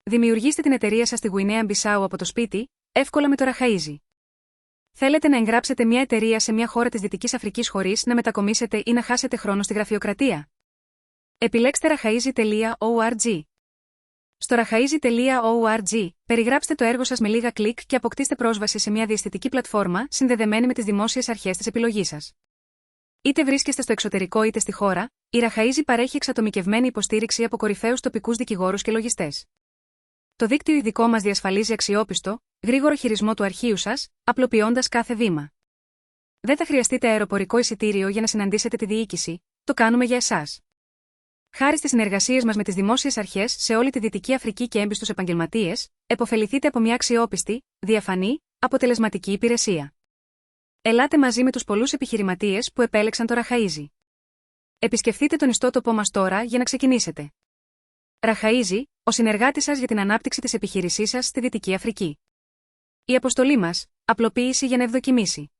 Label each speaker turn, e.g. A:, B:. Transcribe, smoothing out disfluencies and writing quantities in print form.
A: Δημιουργήστε την εταιρεία σας στη Γουινέα Μπισάου από το σπίτι, εύκολα με το Raizy. Θέλετε να εγγράψετε μια εταιρεία σε μια χώρα της Δυτικής Αφρικής χωρίς να μετακομίσετε ή να χάσετε χρόνο στη γραφειοκρατία? Επιλέξτε raizy.org. Στο raizy.org, περιγράψτε το έργο σας με λίγα κλικ και αποκτήστε πρόσβαση σε μια διαισθητική πλατφόρμα συνδεδεμένη με τις δημόσιες αρχές της επιλογής σας. Είτε βρίσκεστε στο εξωτερικό είτε στη χώρα, η Raizy παρέχει εξατομικευμένη υποστήριξη από κορυφαίους τοπικούς δικηγόρους και λογιστές. Το δίκτυο ειδικό μας διασφαλίζει αξιόπιστο, γρήγορο χειρισμό του αρχείου σας, απλοποιώντας κάθε βήμα. Δεν θα χρειαστείτε αεροπορικό εισιτήριο για να συναντήσετε τη διοίκηση, το κάνουμε για εσάς. Χάρη στις συνεργασίες μας με τις δημόσιες αρχές σε όλη τη Δυτική Αφρική και έμπιστους επαγγελματίες, επωφεληθείτε από μια αξιόπιστη, διαφανή, αποτελεσματική υπηρεσία. Ελάτε μαζί με τους πολλούς επιχειρηματίες που επέλεξαν το Raizy. Επισκεφτείτε τον ιστότοπό μας τώρα για να ξεκινήσετε. Raizy, ο συνεργάτης σας για την ανάπτυξη της επιχείρησής σας στη Δυτική Αφρική. Η αποστολή μας, απλοποίηση για να ευδοκιμήσει.